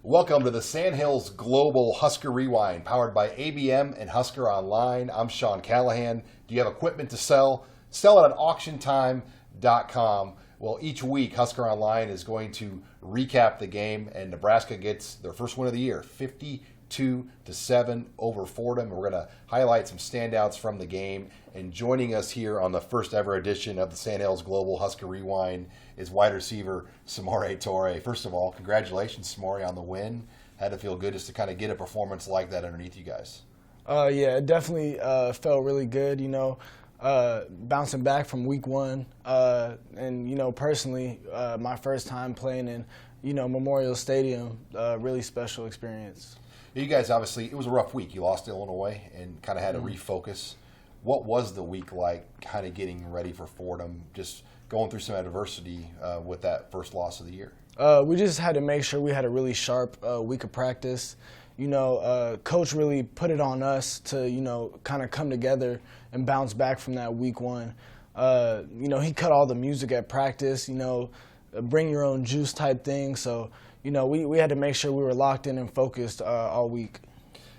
Welcome to the Sandhills Global Husker Rewind, powered by ABM and HuskerOnline. I'm Sean Callahan. Do you have equipment to sell? Sell it on auctiontime.com. Well, each week, HuskerOnline is going to recap the game, and Nebraska gets their first win of the year, 52-7 over Fordham. We're going to highlight some standouts from the game. And joining us here on the first ever edition of the Sandhills Global Husker Rewind is wide receiver Samori Toure. First of all, congratulations, Samori, on the win. Had to feel good just to kind of get a performance like that underneath you guys. Yeah, it definitely felt really good, bouncing back from week one. And, personally, my first time playing in, Memorial Stadium, really special experience. You guys, obviously, it was a rough week. You lost to Illinois and kind of had to refocus. What was the week like, kind of getting ready for Fordham, just going through some adversity with that first loss of the year? We just had to make sure we had a really sharp week of practice. Coach really put it on us to, kind of come together and bounce back from that week one. He cut all the music at practice, bring your own juice type thing. So, we had to make sure we were locked in and focused all week.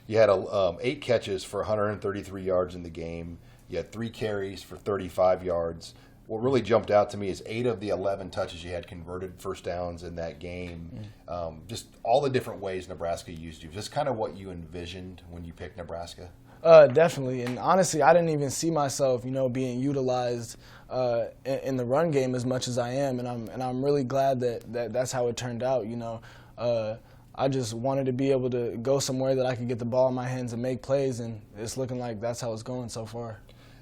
You had 8 catches for 133 yards in the game. You had 3 carries for 35 yards. What really jumped out to me is 8 of the 11 touches you had converted first downs in that game. Just all the different ways Nebraska used you. Just kind of what you envisioned when you picked Nebraska? Definitely. And honestly, I didn't even see myself, being utilized in the run game as much as I am. And I'm really glad that's how it turned out. I just wanted to be able to go somewhere that I could get the ball in my hands and make plays, and it's looking like that's how it's going so far.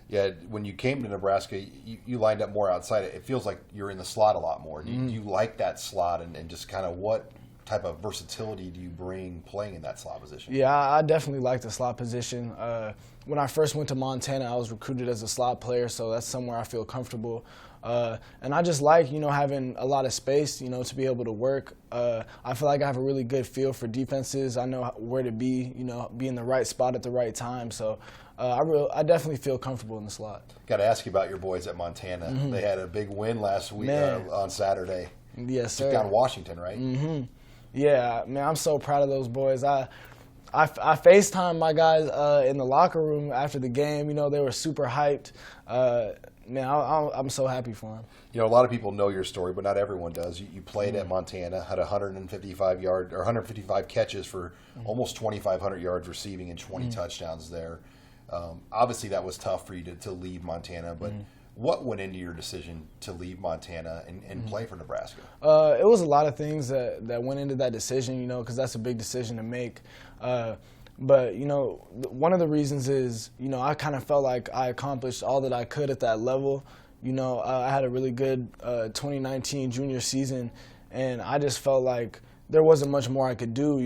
Yeah, when you came to Nebraska, you lined up more outside. It feels like you're in the slot a lot more. Do you like that slot, and just kind of what type of versatility do you bring playing in that slot position? Yeah, I definitely like the slot position. When I first went to Montana, I was recruited as a slot player, so that's somewhere I feel comfortable. And I just like, having a lot of space, to be able to work. I feel like I have a really good feel for defenses. I know where to be, be in the right spot at the right time. So I definitely feel comfortable in the slot. Got to ask you about your boys at Montana. They had a big win last week on Saturday. Yes, sir. Took down Washington, right? Yeah, man, I'm so proud of those boys. I FaceTimed my guys in the locker room after the game. They were super hyped. Man, I'm so happy for them. A lot of people know your story, but not everyone does. You played at Montana, had 155 catches for almost 2,500 yards receiving and 20 touchdowns there. Obviously, that was tough for you to leave Montana, but what went into your decision to leave Montana and play for Nebraska? It was a lot of things that went into that decision, because that's a big decision to make. But, one of the reasons is, I kind of felt like I accomplished all that I could at that level. I had a really good 2019 junior season, and I just felt like there wasn't much more I could do,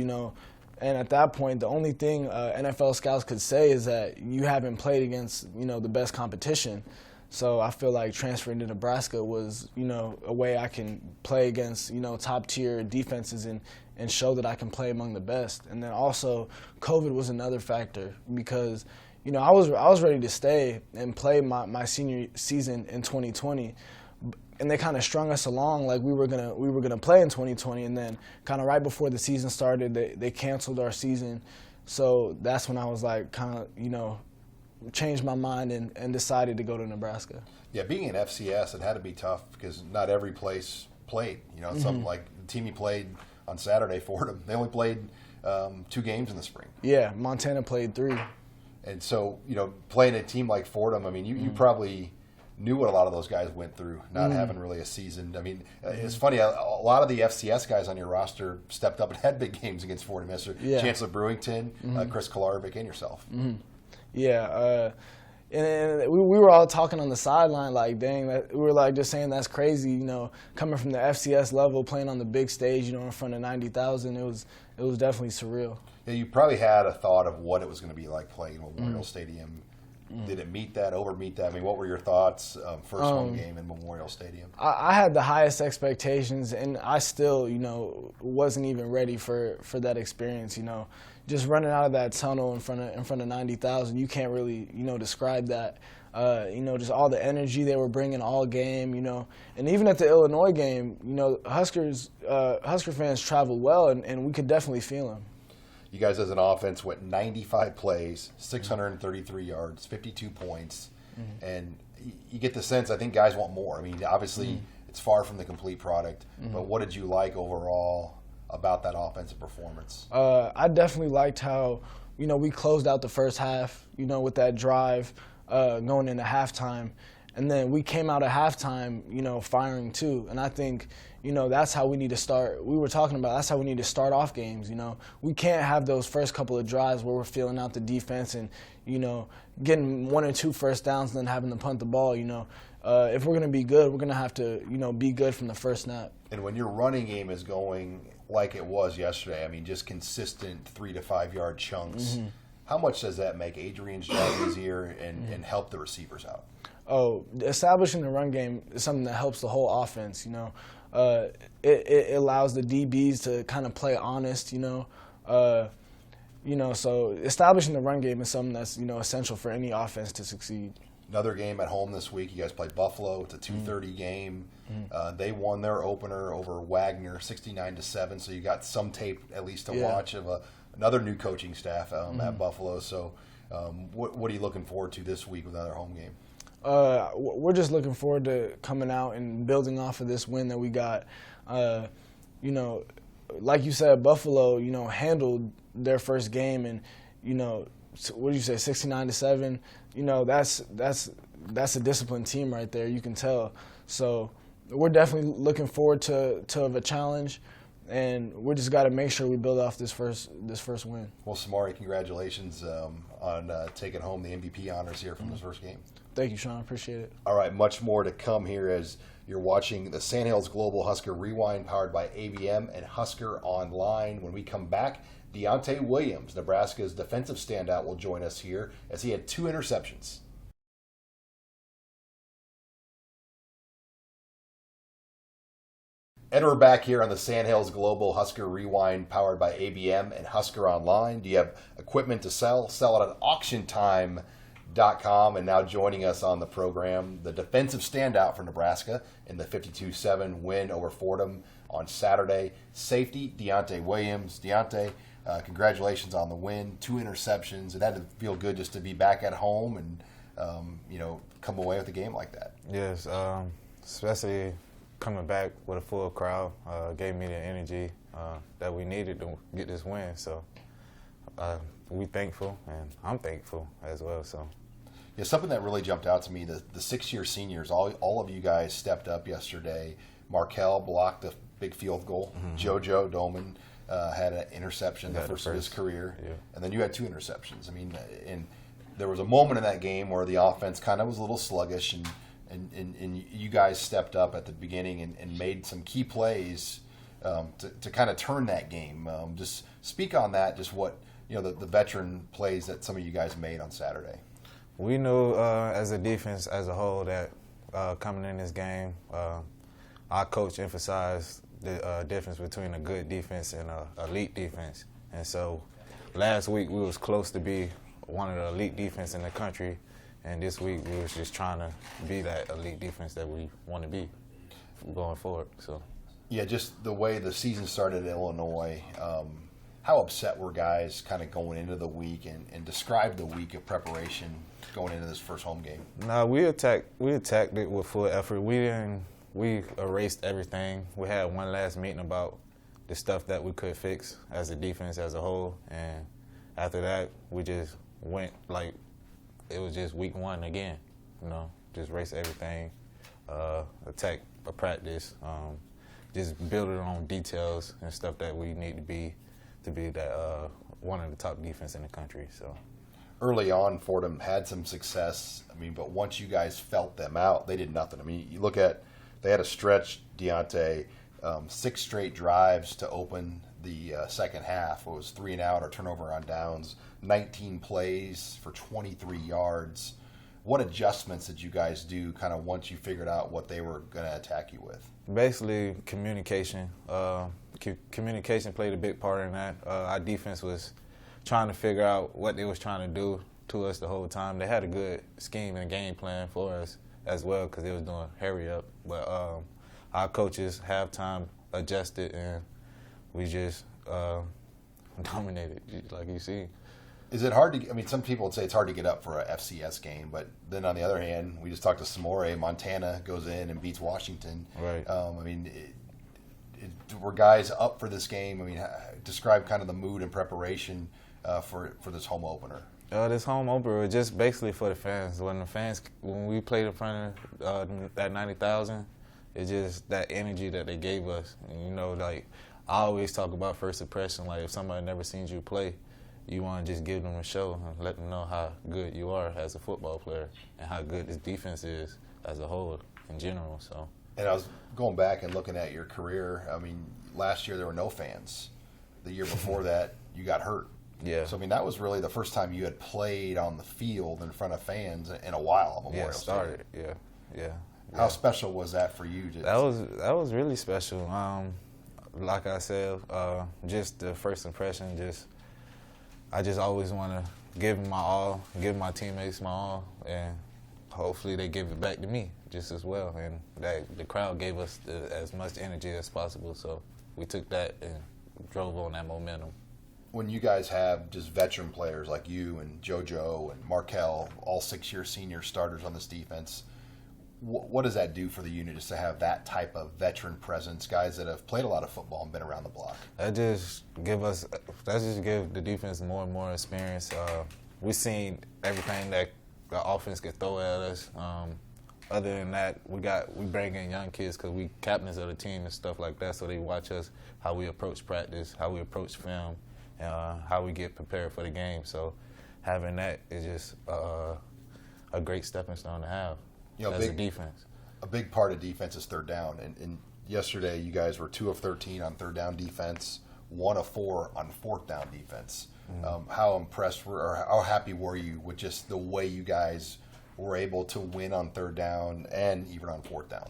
And at that point, the only thing NFL scouts could say is that you haven't played against, the best competition. So I feel like transferring to Nebraska was, a way I can play against, top-tier defenses and show that I can play among the best. And then also, COVID was another factor because, I was ready to stay and play my senior season in 2020, and they kind of strung us along like we were gonna play in 2020, and then kind of right before the season started, they canceled our season. So that's when I was like, kind of, changed my mind and decided to go to Nebraska. Yeah, being in FCS, it had to be tough because not every place played. Some like the team you played on Saturday, Fordham, they only played 2 games in the spring. Yeah, Montana played 3. And so, playing a team like Fordham, I mean, you probably knew what a lot of those guys went through, not having really a season. I mean, it's funny, a lot of the FCS guys on your roster stepped up and had big games against Fordham yesterday. Yeah. Chancellor Brewington, Chris Kolarevic, and yourself. Yeah, and we were all talking on the sideline like, dang, we were like just saying that's crazy, coming from the FCS level, playing on the big stage, in front of 90,000. It was definitely surreal. Yeah, you probably had a thought of what it was going to be like playing in Memorial Stadium. Did it meet that, overmeet that? I mean, what were your thoughts first home game in Memorial Stadium? I had the highest expectations, and I still, wasn't even ready for that experience, Just running out of that tunnel in front of 90,000, you can't really, describe that. Just all the energy they were bringing all game, And even at the Illinois game, Husker fans traveled well, and we could definitely feel them. You guys as an offense went 95 plays, 633 yards, 52 points, and you get the sense I think guys want more. I mean, obviously it's far from the complete product, but what did you like overall about that offensive performance? I definitely liked how, we closed out the first half, with that drive going into halftime. And then we came out of halftime, firing too. And I think, that's how we need to start. We were talking about that's how we need to start off games, We can't have those first couple of drives where we're feeling out the defense and, getting 1 or 2 first downs and then having to punt the ball, If we're going to be good, we're going to have to, be good from the first snap. And when your running game is going like it was yesterday, I mean, just consistent 3 to 5 yard chunks, how much does that make Adrian's job easier and help the receivers out? Oh, establishing the run game is something that helps the whole offense, It allows the DBs to kind of play honest, So establishing the run game is something that's, essential for any offense to succeed. Another game at home this week. You guys play Buffalo. It's a 2:30 game. They won their opener over Wagner, 69-7. So you got some tape at least to watch of another new coaching staff at Buffalo. So what are you looking forward to this week with another home game? We're just looking forward to coming out and building off of this win that we got. Like you said, Buffalo, handled their first game, and what did you say, 69-7? That's a disciplined team right there. You can tell. So we're definitely looking forward to a challenge, and we just got to make sure we build off this first win. Well, Samori, congratulations on taking home the MVP honors here from this first game. Thank you, Sean. I appreciate it. All right, much more to come here as you're watching the Sandhills Global Husker Rewind powered by ABM and Husker Online. When we come back, Deontai Williams, Nebraska's defensive standout, will join us here as he had 2 interceptions. And we're back here on the Sandhills Global Husker Rewind powered by ABM and Husker Online. Do you have equipment to sell? Sell it at auctiontime.com. And now joining us on the program, the defensive standout for Nebraska in the 52-7 win over Fordham on Saturday, safety Deontai Williams. Deontai, congratulations on the win, 2 interceptions. It had to feel good just to be back at home and come away with a game like that. Yes, especially coming back with a full crowd gave me the energy that we needed to get this win. So we're thankful, and I'm thankful as well. So. Yeah, something that really jumped out to me, the 6-year seniors, all of you guys stepped up yesterday. Markel blocked a big field goal. JoJo Doman had an interception, the first of his career. Yeah. And then you had 2 interceptions. I mean, and there was a moment in that game where the offense kind of was a little sluggish, and you guys stepped up at the beginning and made some key plays to kind of turn that game. Just speak on that, just what, the veteran plays that some of you guys made on Saturday. We knew as a defense as a whole that coming in this game, our coach emphasized the difference between a good defense and an elite defense. And so last week we was close to be one of the elite defense in the country, and this week we was just trying to be that elite defense that we want to be going forward. So. Yeah, just the way the season started in Illinois, how upset were guys kind of going into the week, and describe the week of preparation going into this first home game? No, we attacked it with full effort. We erased everything. We had one last meeting about the stuff that we could fix as a defense as a whole, and after that we just went like it was just week 1 again. Just erase everything, attack a practice, just build it on details and stuff that we need to be that one of the top defense in the country. So early on, Fordham had some success. I mean, but once you guys felt them out, they did nothing. I mean, you look at they had a stretch, Deontai, 6 straight drives to open the second half. It was 3 and out or turnover on downs, 19 plays for 23 yards. What adjustments did you guys do kind of once you figured out what they were going to attack you with? Basically, communication. Communication played a big part in that. Our defense was trying to figure out what they was trying to do to us the whole time. They had a good scheme and game plan for us as well because they was doing hurry up. But our coaches halftime adjusted, and we just dominated, like you see. Is it hard to? I mean, some people would say it's hard to get up for a FCS game, but then on the other hand, we just talked to Samori. Montana goes in and beats Washington. Right. I mean, were guys up for this game? I mean, describe kind of the mood and preparation for this home opener. This home opener was just basically for the fans. When we played in front of that 90,000, it's just that energy that they gave us. And, you know, like I always talk about first impression. Like if somebody never seen you play, you want to just give them a show and let them know how good you are as a football player and how good this defense is as a whole in general. So. And I was going back and looking at your career. I mean, last year there were no fans. The year before that, you got hurt. Yeah. So I mean, that was really the first time you had played on the field in front of fans in a while. Memorial Stadium. Yeah. How special was that for you? That was really special. Like I said, just the first impression. I just always want to give my all, give my teammates my all, and hopefully they give it back to me just as well. And the crowd gave us as much energy as possible, so we took that and drove on that momentum. When you guys have just veteran players like you and JoJo and Markel, all 6-year senior starters on this defense, what does that do for the unit just to have that type of veteran presence, guys that have played a lot of football and been around the block? That just give the defense more and more experience. We've seen everything that the offense can throw at us. Other than that, we bring in young kids because we captains of the team and stuff like that, so they watch us, how we approach practice, how we approach film, and how we get prepared for the game. So having that is just a great stepping stone to have as a defense. A big part of defense is third down. And yesterday you guys were 2 of 13 on third down defense, 1 of 4 on fourth down defense. Mm-hmm. How impressed or how happy were you with just the way you guys were able to win on third down and even on fourth down?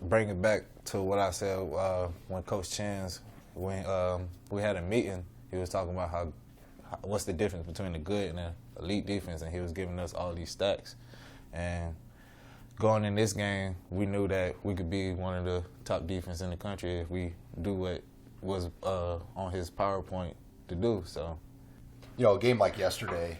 Bring it back to what I said when Coach Chance, when we had a meeting, he was talking about how what's the difference between the good and the elite defense, and he was giving us all these stats. And going in this game, we knew that we could be one of the top defense in the country if we do what was on his PowerPoint to do. So, you know, a game like yesterday,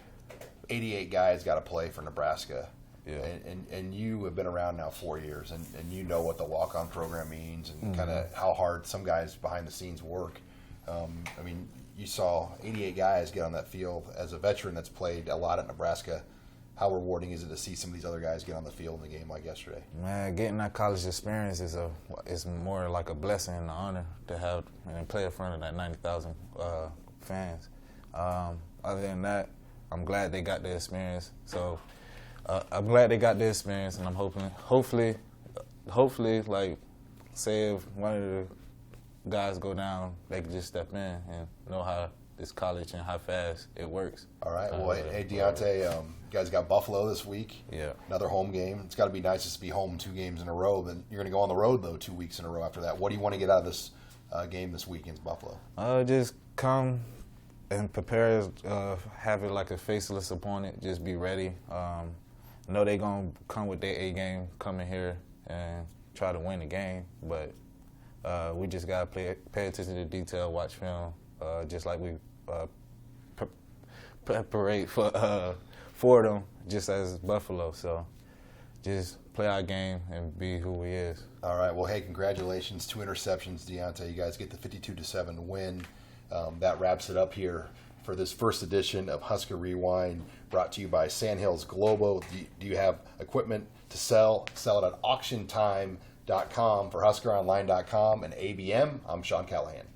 88 guys got to play for Nebraska. Yeah. And you have been around now 4 years, and you know what the walk-on program means and kind of how hard some guys behind the scenes work. I mean, you saw 88 guys get on that field. As a veteran that's played a lot at Nebraska, how rewarding is it to see some of these other guys get on the field in a game like yesterday? Man, getting that college experience is more like a blessing and an honor to have and play in front of that 90,000 fans. Other than that, I'm glad they got the experience. So I'm glad they got the experience, and I'm hopefully, like, say if one of the guys go down, they can just step in and know how this college and how fast it works. All right. Well, hey, Deontai, you guys got Buffalo this week. Yeah. Another home game. It's got to be nice just to be home 2 games in a row. Then you're going to go on the road, though, 2 weeks in a row after that. What do you want to get out of this game this week against Buffalo? Just come and prepare, have it like a faceless opponent. Just be ready. Know they're going to come with their A game, come in here and try to win the game. But we just got to pay attention to detail, watch film, just like we preparate for Fordham, just as Buffalo. So just play our game and be who we is. All right. Well, hey, congratulations. 2 interceptions, Deontai. You guys get the 52-7 win. That wraps it up here for this first edition of Husker Rewind, brought to you by Sandhills Global. Do you have equipment to sell? Sell it at auctiontime.com for HuskerOnline.com and ABM. I'm Sean Callahan.